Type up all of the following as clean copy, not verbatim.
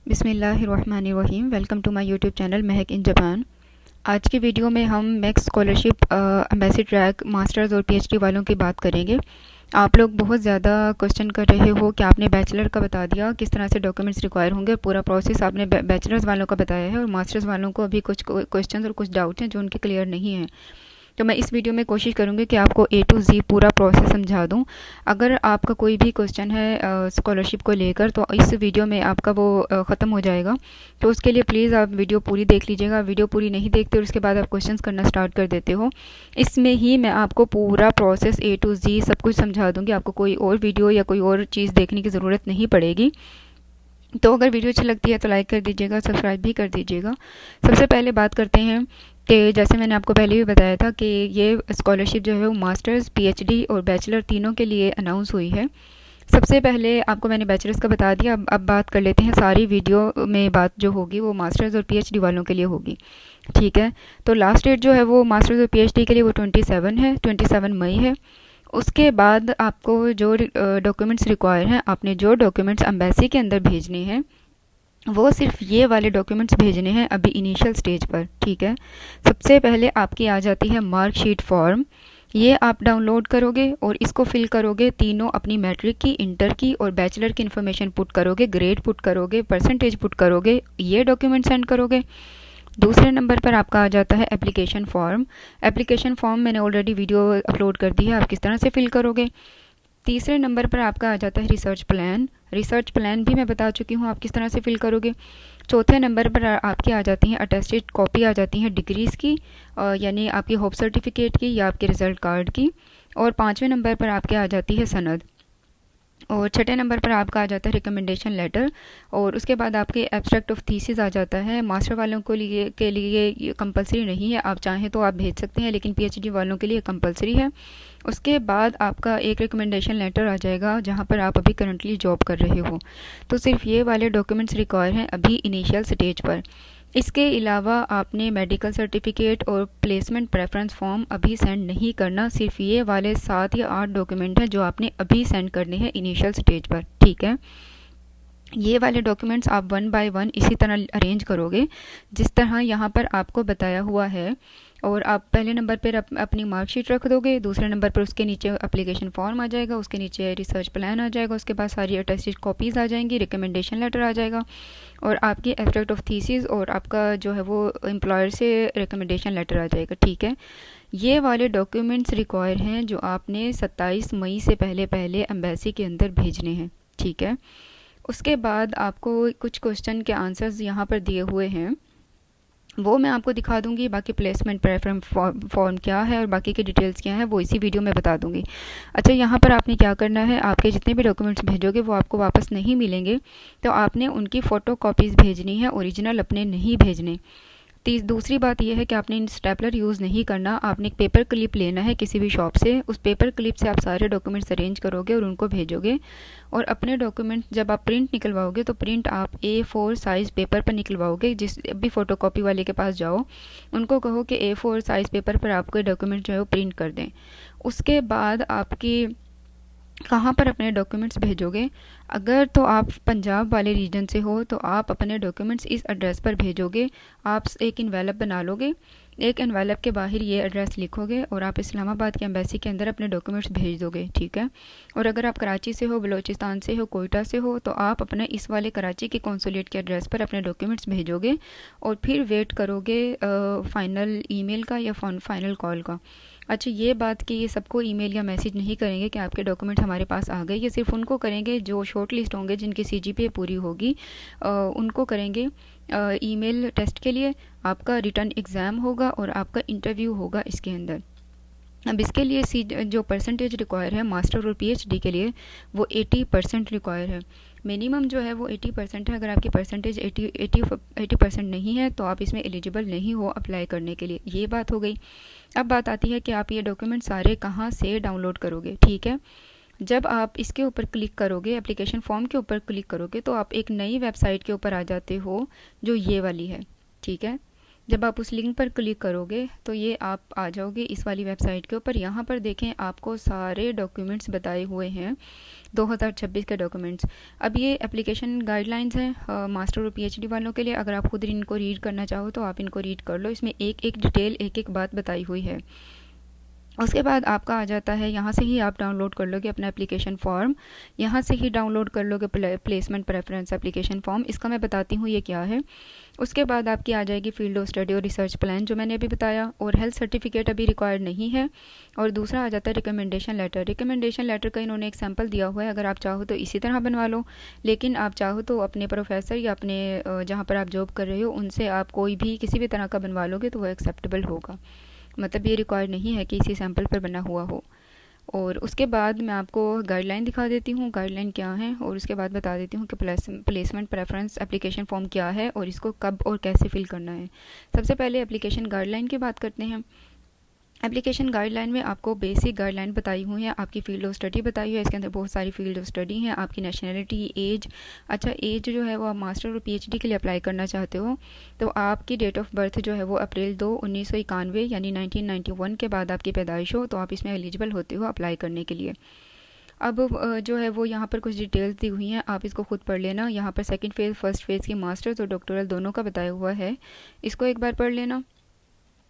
बिस्मिल्लाहिर्रहमानिर्रहीम। Welcome to my YouTube channel Mahak in Japan. आज की वीडियो में हम MEXT scholarship embassy track masters और पीएचडी वालों की बात करेंगे। आप लोग बहुत ज़्यादा क्वेश्चन कर रहे हो कि आपने बैचलर का बता दिया, किस तरह से डॉक्यूमेंट्स रिक्वायर होंगे। पूरा प्रोसेस आपने बैचलर्स वालों का बताया है और मास्टर्स वालों को अभी कुछ क्वेश्चन और कुछ डाउट हैं जो उनके क्लियर नहीं हैं। तो मैं इस वीडियो में कोशिश करूँगी कि आपको ए टू ज़ी पूरा प्रोसेस समझा दूँ। अगर आपका कोई भी क्वेश्चन है स्कॉलरशिप को लेकर तो इस वीडियो में आपका वो ख़त्म हो जाएगा। तो उसके लिए प्लीज़ आप वीडियो पूरी देख लीजिएगा। वीडियो पूरी नहीं देखते और उसके बाद आप क्वेश्चंस करना स्टार्ट कर देते हो। इसमें ही मैं आपको पूरा प्रोसेस ए टू ज़ी सब कुछ समझा दूँगी। आपको कोई और वीडियो या कोई और चीज़ देखने की ज़रूरत नहीं पड़ेगी। तो अगर वीडियो अच्छी लगती है तो लाइक कर दीजिएगा, सब्सक्राइब भी कर दीजिएगा। सबसे पहले बात करते हैं कि जैसे मैंने आपको पहले भी बताया था कि ये स्कॉलरशिप जो है वो मास्टर्स, पीएचडी और बैचलर तीनों के लिए अनाउंस हुई है। सबसे पहले आपको मैंने बैचलर्स का बता दिया। अब बात कर लेते हैं, सारी वीडियो में बात जो होगी वो मास्टर्स और पीएचडी वालों के लिए होगी। ठीक है, तो लास्ट डेट जो है वो मास्टर्स और पीएचडी के लिए वो 27 है, 27 मई है। उसके बाद आपको जो डॉक्यूमेंट्स रिक्वायर हैं, आपने जो डॉक्यूमेंट्स एम्बेसी के अंदर भेजने हैं वो सिर्फ ये वाले डॉक्यूमेंट्स भेजने हैं अभी इनिशियल स्टेज पर। ठीक है, सबसे पहले आपकी आ जाती है मार्कशीट फॉर्म। ये आप डाउनलोड करोगे और इसको फिल करोगे। तीनों अपनी मैट्रिक की, इंटर की और बैचलर की इन्फॉर्मेशन पुट करोगे, ग्रेड पुट करोगे, परसेंटेज पुट करोगे, ये डॉक्यूमेंट सेंड करोगे। दूसरे नंबर पर आपका आ जाता है एप्लीकेशन फॉर्म। एप्लीकेशन फॉर्म मैंने ऑलरेडी वीडियो अपलोड कर दी है, आप किस तरह से फिल करोगे। तीसरे नंबर पर आपका आ जाता है रिसर्च प्लान। रिसर्च प्लान भी मैं बता चुकी हूँ आप किस तरह से फिल करोगे। चौथे नंबर पर आपकी आ जाती हैं अटेस्टेड कॉपी, आ जाती हैं डिग्रीज़ की, यानी आपकी होप सर्टिफिकेट की या आपके रिजल्ट कार्ड की। और पाँचवें नंबर पर आपके आ जाती है सनद। और छठे नंबर पर आपका आ जाता है रिकमेंडेशन लेटर। और उसके बाद आपके एब्स्ट्रैक्ट ऑफ थीसिस आ जाता है। मास्टर वालों के लिए ये कंपलसरी नहीं है, आप चाहें तो आप भेज सकते हैं, लेकिन पीएचडी वालों के लिए कंपलसरी है। उसके बाद आपका एक रिकमेंडेशन लेटर आ जाएगा जहां पर आप अभी करंटली जॉब कर रहे हो। तो सिर्फ ये वाले डॉक्यूमेंट्स रिक्वायर हैं अभी इनिशियल स्टेज पर। इसके अलावा आपने मेडिकल सर्टिफिकेट और प्लेसमेंट प्रेफरेंस फॉर्म अभी सेंड नहीं करना। सिर्फ ये वाले 7 या 8 डॉक्यूमेंट हैं जो आपने अभी सेंड करने हैं इनिशियल स्टेज पर। ठीक है, ये वाले डॉक्यूमेंट्स आप वन बाय वन इसी तरह अरेंज करोगे जिस तरह यहाँ पर आपको बताया हुआ है। और आप पहले नंबर पर अपनी मार्कशीट रख दोगे, दूसरे नंबर पर उसके नीचे एप्लीकेशन फॉर्म आ जाएगा, उसके नीचे रिसर्च प्लान आ जाएगा, उसके बाद सारी अटेस्टेड कॉपीज़ आ जाएंगी, रिकमेंडेशन लेटर आ जाएगा और आपकी एब्स्ट्रैक्ट ऑफ थीसिस और आपका जो है वो एम्प्लॉयर से रिकमेंडेशन लेटर आ जाएगा। ठीक है, ये वाले डॉक्यूमेंट्स रिक्वायर हैं जो आपने 27 मई से पहले पहले एम्बेसी के अंदर भेजने हैं। ठीक है, उसके बाद आपको कुछ क्वेश्चन के आंसर्स यहाँ पर दिए हुए हैं, वो मैं आपको दिखा दूंगी। बाकी प्लेसमेंट प्रेफरेंस फॉर्म क्या है और बाकी की डिटेल्स क्या है वो इसी वीडियो में बता दूंगी। अच्छा, यहाँ पर आपने क्या करना है, आपके जितने भी डॉक्यूमेंट्स भेजोगे वो आपको वापस नहीं मिलेंगे, तो आपने उनकी फ़ोटो कॉपीज़ भेजनी है, ओरिजिनल अपने नहीं भेजने। दूसरी बात यह है कि आपने स्टेपलर यूज़ नहीं करना। आपने एक पेपर क्लिप लेना है किसी भी शॉप से, उस पेपर क्लिप से आप सारे डॉक्यूमेंट्स अरेंज करोगे और उनको भेजोगे। और अपने डॉक्यूमेंट जब आप प्रिंट निकलवाओगे तो प्रिंट आप A4 साइज़ पेपर पर निकलवाओगे। जिस भी फ़ोटोकॉपी वाले के पास जाओ उनको कहो कि A4 साइज़ पेपर पर आपके डॉक्यूमेंट जो है वो प्रिंट कर दें। उसके बाद आपकी कहाँ पर अपने डॉक्यूमेंट्स भेजोगे। अगर तो आप पंजाब वाले रीजन से हो तो आप अपने डॉक्यूमेंट्स इस एड्रेस पर भेजोगे। आप एक इन्वेलप बना लोगे, एक इन्वेलप के बाहर ये एड्रेस लिखोगे और आप इस्लामाबाद के एम्बेसी के अंदर अपने डॉक्यूमेंट्स भेज दोगे। ठीक है, और अगर आप कराची से हो, बलूचिस्तान से हो, कोयटा से हो तो आप अपने इस वाले कराची के कौंसुलेट के एड्रेस पर अपने डॉक्यूमेंट्स भेजोगे और फिर वेट करोगे फ़ाइनल ईमेल का या फाइनल कॉल का। अच्छा, ये बात कि ये सबको ईमेल या मैसेज नहीं करेंगे कि आपके डॉक्यूमेंट हमारे पास आ गए। ये सिर्फ उनको करेंगे जो शॉर्ट लिस्ट होंगे, जिनकी सीजीपीए पूरी होगी, उनको करेंगे ईमेल टेस्ट के लिए। आपका रिटर्न एग्ज़ाम होगा और आपका इंटरव्यू होगा इसके अंदर। अब इसके लिए जो परसेंटेज रिक्वायर है मास्टर और पीएचडी के लिए वो 80% रिक्वायर है। मिनिमम जो है वो 80% है। अगर आपकी परसेंटेज 80% नहीं है तो आप इसमें एलिजिबल नहीं हो अप्लाई करने के लिए। ये बात हो गई। अब बात आती है कि आप ये डॉक्यूमेंट सारे कहाँ से डाउनलोड करोगे। ठीक है, जब आप इसके ऊपर क्लिक करोगे, एप्लीकेशन फॉर्म के ऊपर क्लिक करोगे तो आप एक नई वेबसाइट के ऊपर आ जाते हो जो ये वाली है। ठीक है, जब आप उस लिंक पर क्लिक करोगे तो ये आप आ जाओगे इस वाली वेबसाइट के ऊपर। यहाँ पर देखें आपको सारे डॉक्यूमेंट्स बताए हुए हैं, 2026 के डॉक्यूमेंट्स। अब ये एप्लीकेशन गाइडलाइंस हैं मास्टर और पीएचडी वालों के लिए। अगर आप खुद इनको रीड करना चाहो तो आप इनको रीड कर लो, इसमें एक एक डिटेल एक एक बात बताई हुई है। उसके बाद आपका आ जाता है, यहाँ से ही आप डाउनलोड कर लोगे अपना एप्लीकेशन फॉर्म, यहाँ से ही डाउनलोड कर लोगे प्लेसमेंट प्रेफरेंस एप्लीकेशन फॉर्म। इसका मैं बताती हूँ ये क्या है। उसके बाद आपकी आ जाएगी फील्ड ऑफ स्टडी और रिसर्च प्लान जो मैंने अभी बताया, और हेल्थ सर्टिफिकेट अभी रिक्वायर्ड नहीं है। और दूसरा आ जाता है रिकमेंडेशन लेटर। रिकमेंडेशन लेटर का इन्होंने एक सैम्पल दिया हुआ है, अगर आप चाहो तो इसी तरह बनवा लो, लेकिन आप चाहो तो अपने प्रोफेसर या अपने जहाँ पर आप जॉब कर रहे हो उनसे आप कोई भी किसी भी तरह का बनवा लोगे तो वो एक्सेप्टेबल होगा। मतलब ये रिक्वायर्ड नहीं है कि इसी सैम्पल पर बना हुआ हो। और उसके बाद मैं आपको गाइडलाइन दिखा देती हूँ, गाइडलाइन क्या है, और उसके बाद बता देती हूँ कि प्लेसमेंट प्रेफरेंस एप्लीकेशन फॉर्म क्या है और इसको कब और कैसे फिल करना है। सबसे पहले एप्लीकेशन गाइडलाइन की बात करते हैं। एप्लीकेशन गाइडलाइन में आपको बेसिक गाइडलाइन बताई हुई है, आपकी फील्ड ऑफ स्टडी बताई हुई है, इसके अंदर बहुत सारी फील्ड ऑफ स्टडी हैं, आपकी नेशनलिटी, एज। अच्छा, एज जो है वो आप मास्टर और पीएचडी के लिए अप्लाई करना चाहते हो तो आपकी डेट ऑफ बर्थ जो है वो अप्रैल 2 1991 यानी 1991 के बाद आपकी पैदाइश हो तो आप इसमें एलिजिबल होते हो अप्लाई करने के लिए। अब जो है वो यहाँ पर कुछ डिटेल्स दी हुई हैं, आप इसको खुद पढ़ लेना। यहाँ पर सेकंड फेज़ फर्स्ट फेज़ की मास्टर्स और डॉक्टरल दोनों का बताया हुआ है, इसको एक बार पढ़ लेना।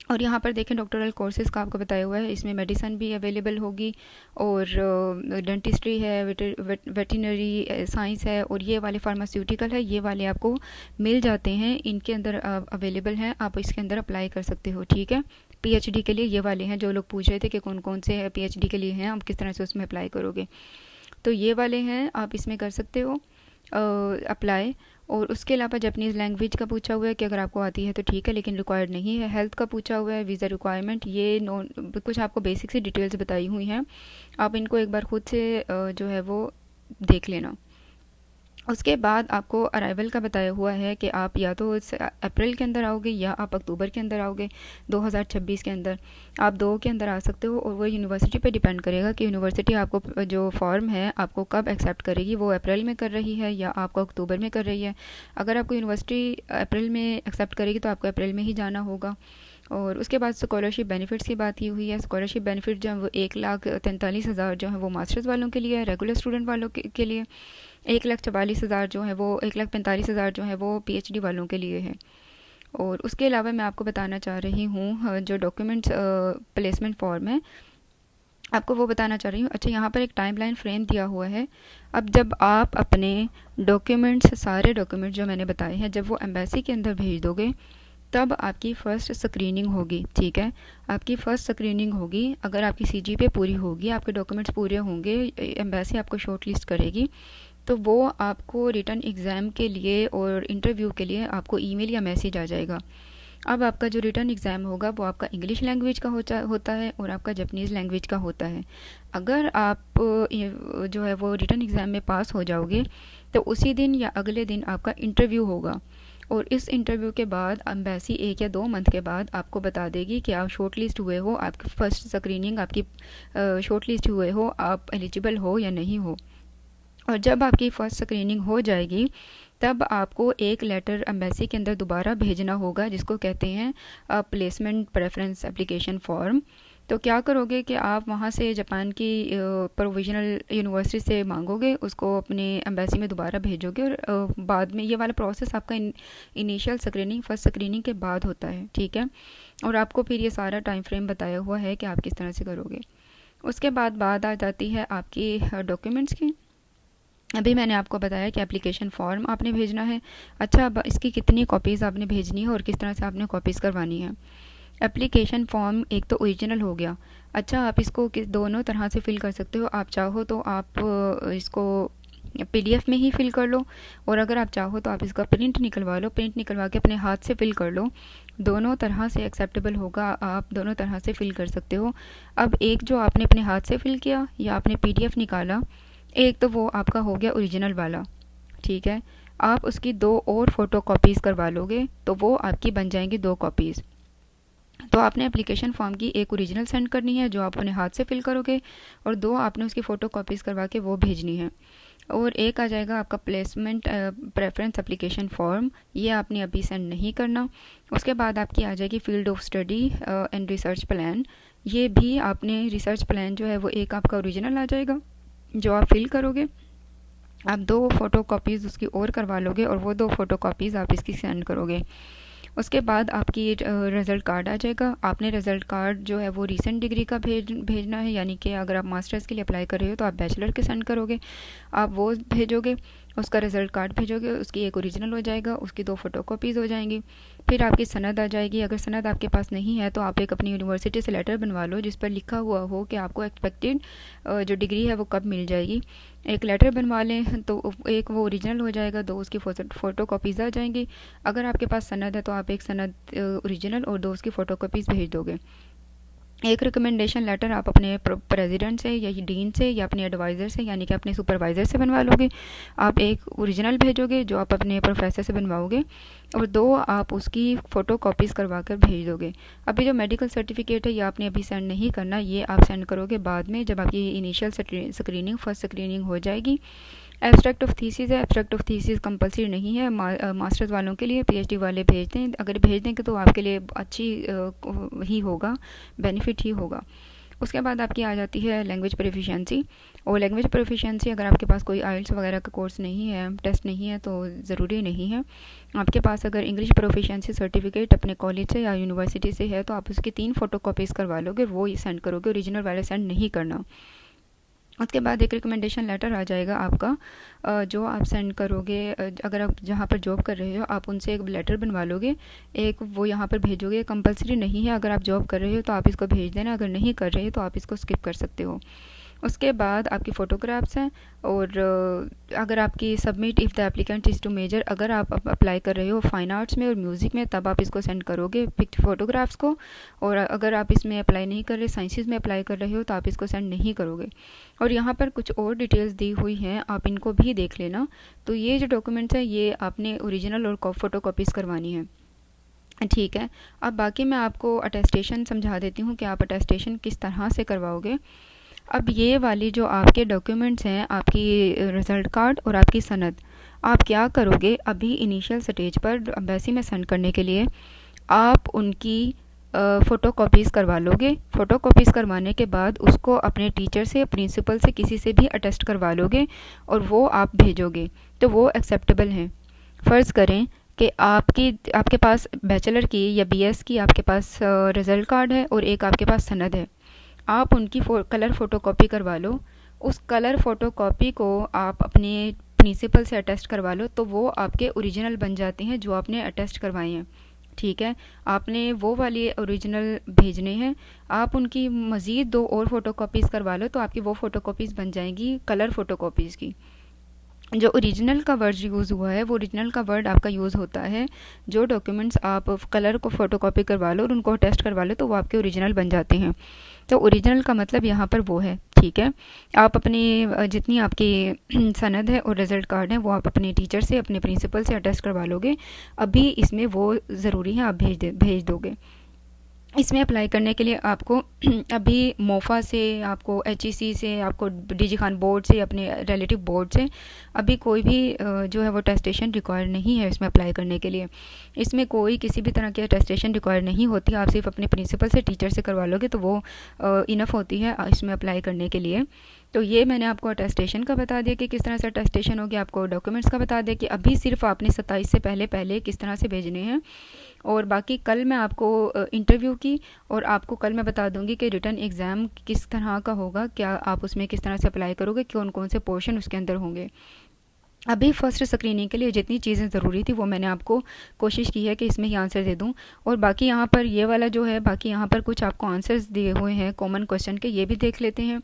और यहाँ पर देखें डॉक्टरल कोर्सेज़ का आपको बताया हुआ है, इसमें मेडिसिन भी अवेलेबल होगी और डेंटिस्ट्री है, वेटरनरी साइंस है, और ये वाले फार्मास्यूटिकल है, ये वाले आपको मिल जाते हैं, इनके अंदर अवेलेबल हैं, आप इसके अंदर अप्लाई कर सकते हो। ठीक है, पीएचडी के लिए ये वाले हैं, जो लोग पूछ रहे थे कि कौन कौन से पीएचडी के लिए हैं, आप किस तरह से उसमें अप्लाई करोगे, तो ये वाले हैं, आप इसमें कर सकते हो अप्लाई। और उसके अलावा जापानीज़ लैंग्वेज का पूछा हुआ है कि अगर आपको आती है तो ठीक है, लेकिन रिक्वायर्ड नहीं है। हेल्थ का पूछा हुआ है, वीज़ा रिक्वायरमेंट, ये कुछ आपको बेसिक सी डिटेल्स बताई हुई हैं, आप इनको एक बार खुद से जो है वो देख लेना। उसके बाद आपको अराइवल का बताया हुआ है कि आप या तो अप्रैल के अंदर आओगे या आप अक्टूबर के अंदर आओगे 2026 के अंदर, आप दो के अंदर आ सकते हो। और वो यूनिवर्सिटी पे डिपेंड करेगा कि यूनिवर्सिटी आपको जो फॉर्म है आपको कब एक्सेप्ट करेगी, वो अप्रैल में कर रही है या आपको अक्टूबर में कर रही है। अगर आपको यूनिवर्सिटी अप्रैल में एक्सेप्ट करेगी तो आपको अप्रैल में ही जाना होगा। और उसके बाद स्कॉलरशिप बेनिफिट्स की बात की हुई है। स्कॉलरशिप बेनिफिट जो है वो 1,43,000 जो है वो मास्टर्स वालों के लिए है, रेगुलर स्टूडेंट वालों के लिए 1,44,000 जो है वो 1,45,000 जो है वो पीएचडी वालों के लिए है। और उसके अलावा मैं आपको बताना चाह रही हूँ जो डॉक्यूमेंट्स प्लेसमेंट फॉर्म है, आपको वो बताना चाह रही हूँ। अच्छा, यहाँ पर एक टाइमलाइन फ्रेम दिया हुआ है। अब जब आप अपने डॉक्यूमेंट्स, सारे डॉक्यूमेंट्स जो मैंने बताए हैं, जब वो एम्बेसी के अंदर भेज दोगे तब आपकी फ़र्स्ट स्क्रीनिंग होगी। ठीक है, आपकी फ़र्स्ट स्क्रीनिंग होगी। अगर आपकी सीजीपीए पूरी होगी, आपके डॉक्यूमेंट्स पूरे होंगे, एम्बेसी आपको शॉर्ट लिस्ट करेगी, तो वो आपको रिटन एग्ज़ाम के लिए और इंटरव्यू के लिए आपको ईमेल या मैसेज आ जाएगा। अब आपका जो रिटन एग्ज़ाम होगा वो आपका इंग्लिश लैंग्वेज का होता है और आपका जापानीज़ लैंग्वेज का होता है। अगर आप जो है वो रिटन एग्ज़ाम में पास हो जाओगे तो उसी दिन या अगले दिन आपका इंटरव्यू होगा, और इस इंटरव्यू के बाद एम्बेसी 1 या 2 मंथ के बाद आपको बता देगी कि आप शॉर्ट लिस्ट हुए हो, आपकी फ़र्स्ट स्क्रीनिंग आपकी शॉर्ट लिस्ट हुए हो, आप एलिजिबल हो या नहीं हो। और जब आपकी फ़र्स्ट स्क्रीनिंग हो जाएगी तब आपको एक लेटर एम्बेसी के अंदर दोबारा भेजना होगा, जिसको कहते हैं प्लेसमेंट प्रेफरेंस एप्लीकेशन फॉर्म। तो क्या करोगे कि आप वहाँ से जापान की प्रोविजनल यूनिवर्सिटी से मांगोगे, उसको अपने एम्बेसी में दोबारा भेजोगे, और बाद में ये वाला प्रोसेस आपका इनिशियल स्क्रीनिंग, फर्स्ट स्क्रीनिंग के बाद होता है। ठीक है, और आपको फिर ये सारा टाइम फ्रेम बताया हुआ है कि आप किस तरह से करोगे। उसके बाद बात आ जाती है आपकी डॉक्यूमेंट्स की। अभी मैंने आपको बताया कि एप्लीकेशन फ़ॉर्म आपने भेजना है। अच्छा, अब इसकी कितनी कॉपीज़ आपने भेजनी है और किस तरह से आपने कॉपीज़ करवानी है। एप्लीकेशन फ़ॉर्म एक तो ओरिजिनल हो गया। अच्छा, आप इसको किस दोनों तरह से फ़िल कर सकते हो। आप चाहो तो आप इसको पीडीएफ में ही फ़िल कर लो, और अगर आप चाहो तो आप इसका प्रिंट निकलवा लो, प्रिंट निकलवा के अपने हाथ से फ़िल कर लो। दोनों तरह से एक्सेप्टेबल होगा, आप दोनों तरह से फ़िल कर सकते हो। अब एक जो आपने अपने हाथ से फ़िल किया या आपने पीडीएफ निकाला, एक तो वो आपका हो गया ओरिजिनल वाला। ठीक है, आप उसकी 2 और फ़ोटो कॉपीज़ करवा लोगे तो वो आपकी बन जाएंगी 2 कॉपीज़। तो आपने एप्लीकेशन फॉर्म की एक ओरिजिनल सेंड करनी है जो आप अपने हाथ से फिल करोगे, और 2 आपने उसकी फ़ोटो कॉपीज़ करवा के वो भेजनी है। और एक आ जाएगा आपका प्लेसमेंट प्रेफरेंस एप्लीकेशन फॉर्म, ये आपने अभी सेंड नहीं करना। उसके बाद आपकी आ जाएगी field of study and research plan, ये भी आपने रिसर्च प्लान जो है वो एक आपका ओरिजिनल आ जाएगा जो आप फिल करोगे। आप 2 फ़ोटो कॉपीज़ उसकी और करवा लोगे और वो 2 फ़ोटो कॉपीज़ आप इसकी सेंड करोगे। उसके बाद आपकी रिज़ल्ट कार्ड आ जाएगा। आपने रिज़ल्ट कार्ड जो है वो रीसेंट डिग्री का भेजना है, यानी कि अगर आप मास्टर्स के लिए अप्लाई कर रहे हो तो आप बैचलर के सेंड करोगे, आप वो भेजोगे। उसका रिज़ल्ट कार्ड भेजोगे, उसकी एक ओरिजिनल हो जाएगा, उसकी 2 फ़ोटोकॉपीज़ हो जाएंगी। फिर आपकी सनद आ जाएगी। अगर सनद आपके पास नहीं है तो आप एक अपनी यूनिवर्सिटी से लेटर बनवा लो जिस पर लिखा हुआ हो कि आपको एक्सपेक्टेड जो डिग्री है वो कब मिल जाएगी। एक लेटर बनवा लें तो एक वो ओरिजिनल हो जाएगा, 2 उसकी फ़ोटोकॉपीज़ आ जाएंगी। अगर आपके पास सनद है तो आप एक सनद ओरिजिनल और 2 उसकी फ़ोटोकॉपीज़ भेज दोगे। एक रिकमेंडेशन लेटर आप अपने प्रेसिडेंट से या डीन से या अपने एडवाइज़र से, यानी कि अपने सुपरवाइज़र से बनवा लोगे। आप एक ओरिजिनल भेजोगे जो आप अपने प्रोफेसर से बनवाओगे, और 2 आप उसकी फ़ोटो कॉपीज़ करवा कर भेज दोगे। अभी जो मेडिकल सर्टिफिकेट है ये आपने अभी सेंड नहीं करना, ये आप सेंड करोगे बाद में जब आपकी इनिशियल स्क्रीनिंग फर्स्ट स्क्रीनिंग हो जाएगी। एब्स्ट्रैक्ट ऑफ थीसिस है, एब्स्ट्रैक्ट ऑफ थीसिस कंपलसरी नहीं है मास्टर्स वालों के लिए, पीएचडी वाले भेज दें। अगर भेज देंगे तो आपके लिए अच्छी ही होगा, बेनिफिट ही होगा। उसके बाद आपकी आ जाती है लैंग्वेज प्रोफिशिएंसी। और लैंग्वेज प्रोफिशिएंसी अगर आपके पास कोई आइल्स वगैरह का कोर्स नहीं है, टेस्ट नहीं है, तो ज़रूरी नहीं है। आपके पास अगर इंग्लिश प्रोफिशिएंसी सर्टिफिकेट अपने कॉलेज से या यूनिवर्सिटी से है तो आप उसकी 3 फ़ोटोकॉपीज़ करवा लोगे, वो ही सेंड करोगे, ओरिजिनल वाले सेंड नहीं करना। उसके बाद एक रिकमेंडेशन लेटर आ जाएगा आपका जो आप सेंड करोगे। अगर आप जहाँ पर जॉब कर रहे हो आप उनसे एक लेटर बनवा लोगे, एक वो यहाँ पर भेजोगे। कंपलसरी नहीं है, अगर आप जॉब कर रहे हो तो आप इसको भेज देना, अगर नहीं कर रहे हो तो आप इसको स्किप कर सकते हो। उसके बाद आपकी फ़ोटोग्राफ्स हैं, और अगर आपकी submit if the applicant is to major, अगर आप अप्लाई कर रहे हो फ़ाइन आर्ट्स में और म्यूज़िक में तब आप इसको सेंड करोगे फ़ोटोग्राफ्स को। और अगर आप इसमें अप्लाई नहीं कर रहे, साइंसेस में अप्लाई कर रहे हो, तो आप इसको सेंड नहीं करोगे। और यहाँ पर कुछ और डिटेल्स दी हुई हैं, आप इनको भी देख लेना। तो ये जो डॉक्यूमेंट्स हैं ये आपने ओरिजिनल और फ़ोटोकॉपीज़ करवानी है, ठीक है। अब बाकी मैं आपको अटेस्टेशन समझा देती हूँ कि आप अटेस्टेशन किस तरह से करवाओगे। अब ये वाली जो आपके डॉक्यूमेंट्स हैं, आपकी रिज़ल्ट कार्ड और आपकी सनद, आप क्या करोगे अभी इनिशियल स्टेज पर एम्बेसी में सेंड करने के लिए आप उनकी फ़ोटो कॉपीज़ करवा लोगे। फ़ोटो कॉपीज़ करवाने के बाद उसको अपने टीचर से, प्रिंसिपल से, किसी से भी अटेस्ट करवा लोगे और वो आप भेजोगे, तो वो एक्सेप्टेबल हैं। फ़र्ज़ करें कि आपके पास बैचलर की या बीएस की आपके पास रिज़ल्ट कार्ड है और एक आपके पास सनद है, आप उनकी कलर फ़ोटोकॉपी करवा लो। उस कलर फ़ोटोकॉपी को आप अपने प्रिंसिपल से अटेस्ट करवा लो, तो वो आपके ओरिजिनल बन जाते हैं जो आपने अटेस्ट करवाए हैं, ठीक है। आपने वो वाली ओरिजिनल भेजने हैं, आप उनकी मज़ीद 2 और फ़ोटोकॉपीज़ करवा लो, तो आपकी वो फ़ोटोकॉपीज़ बन जाएंगी कलर फ़ोटोकॉपीज़ की। जो ओरिजिनल का वर्ड यूज़ हुआ है वो ओरिजिनल का वर्ड आपका यूज़ होता है। जो डॉक्यूमेंट्स आप कलर को फ़ोटोकॉपी करवा लो और उनको टेस्ट करवा लो तो वो आपके ओरिजिनल बन जाते हैं। तो ओरिजिनल का मतलब यहाँ पर वो है, ठीक है। आप अपनी जितनी आपकी सनद है और रिज़ल्ट कार्ड है वो आप अपने टीचर से, अपने प्रिंसिपल से अटेस्ट करवा लोगे। अभी इसमें वो ज़रूरी है, आप भेज दोगे। इसमें अप्लाई करने के लिए आपको अभी मोफा से, आपको एचईसी से, आपको डीजी खान बोर्ड से, अपने रिलेटिव बोर्ड से अभी कोई भी जो है वो अटेस्टेशन रिक्वायर नहीं है इसमें अप्लाई करने के लिए। इसमें कोई किसी भी तरह की अटेस्टेशन रिक्वायर नहीं होती, आप सिर्फ अपने प्रिंसिपल से, टीचर से करवा लोगे तो वो इनफ होती है इसमें अप्लाई करने के लिए। तो ये मैंने आपको अटेस्टेशन का बता दिया कि किस तरह से अटेस्टेशन होगी, आपको डॉक्यूमेंट्स का बता दिया कि अभी सिर्फ आपने 27 से पहले किस तरह से भेजने हैं। और बाकी कल मैं आपको इंटरव्यू की और आपको कल मैं बता दूंगी कि रिटन एग्ज़ाम किस तरह का होगा, क्या आप उसमें किस तरह से अप्लाई करोगे, कौन कौन से पोर्शन उसके अंदर होंगे। अभी फर्स्ट स्क्रीनिंग के लिए जितनी चीज़ें ज़रूरी थी वो मैंने आपको कोशिश की है कि इसमें ही आंसर दे दूं। और बाकी यहाँ पर ये वाला जो है, बाकी यहाँ पर कुछ आपको आंसर्स दिए हुए हैं कॉमन क्वेश्चन के, ये भी देख लेते हैं।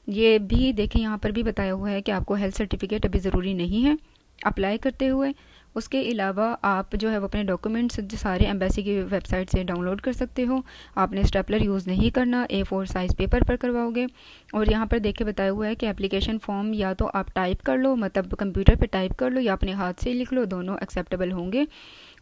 ये भी देखें, यहाँ पर भी बताया हुआ है कि आपको हेल्थ सर्टिफिकेट अभी ज़रूरी नहीं है अप्लाई करते हुए। उसके अलावा आप जो है वो अपने डॉक्यूमेंट्स सारे एम्बेसी की वेबसाइट से डाउनलोड कर सकते हो। आपने स्टेपलर यूज़ नहीं करना, A4 साइज़ पेपर पर करवाओगे। और यहाँ पर देख के बताया हुआ है कि एप्लीकेशन फॉर्म या तो आप टाइप कर लो, मतलब कंप्यूटर पे टाइप कर लो, या अपने हाथ से लिख लो, दोनों एक्सेप्टेबल होंगे।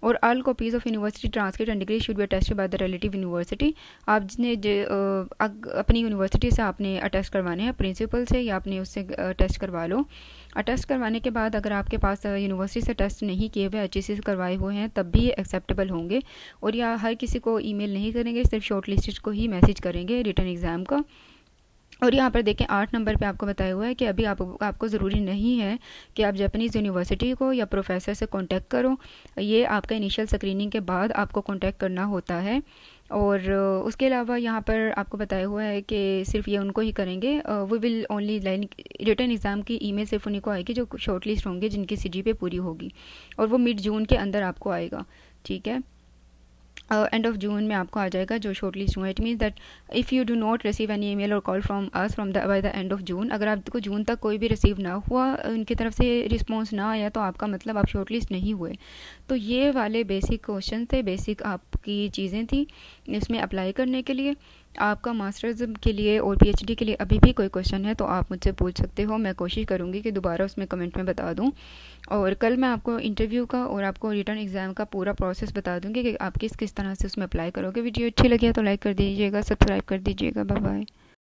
और all copies of university transcript and degree should be attested by the relative university. आपने अपनी यूनिवर्सिटी से आपने अटेस्ट करवाने हैं, प्रिंसिपल से या आपने उससे टेस्ट करवा लो। अटेस्ट करवाने के बाद अगर आपके पास यूनिवर्सिटी से टेस्ट नहीं किए हुए, HEC से करवाए हुए हैं, तब भी एक्सेप्टेबल होंगे। और या हर किसी को ईमेल नहीं करेंगे, सिर्फ शॉर्ट लिस्टेड को ही मैसेज करेंगे रिटर्न एग्ज़ाम का। और यहाँ पर देखें 8 नंबर पे आपको बताया हुआ है कि अभी आपको ज़रूरी नहीं है कि आप जापानीज़ यूनिवर्सिटी को या प्रोफेसर से कांटेक्ट करो। ये आपका इनिशियल स्क्रीनिंग के बाद आपको कांटेक्ट करना होता है। और उसके अलावा यहाँ पर आपको बताया हुआ है कि सिर्फ ये उनको ही करेंगे। We will only written exam की ईमेल सिर्फ उन्हीं को आएगी जो शॉर्ट लिस्ट होंगे, जिनकी CGPA पूरी होगी, और वो मिड जून के अंदर आपको आएगा। ठीक है, एंड ऑफ जून में आपको आ जाएगा जो शॉर्ट लिस्ट हुआ। It means that if you do not receive any email or call from us from the by the end of June, अगर आपको जून तक कोई भी रिसीव ना हुआ, उनकी तरफ से रिस्पॉन्स ना आया, तो आपका मतलब आप शॉर्ट लिस्ट नहीं हुए। तो ये वाले बेसिक क्वेश्चन थे, बेसिक आपकी चीज़ें थी इसमें अप्लाई करने के लिए। आपका मास्टर्स के लिए और PhD के लिए अभी भी कोई क्वेश्चन है तो आप मुझसे पूछ सकते हो। मैं कोशिश करूँगी कि दोबारा उसमें कमेंट में बता दूँ। और कल मैं आपको इंटरव्यू का और आपको रिटर्न एग्ज़ाम का पूरा प्रोसेस बता दूँगी कि आप किस किस तरह से उसमें अप्लाई करोगे। वीडियो अच्छी लगी है तो लाइक कर दीजिएगा, सब्सक्राइब कर दीजिएगा। Bye bye.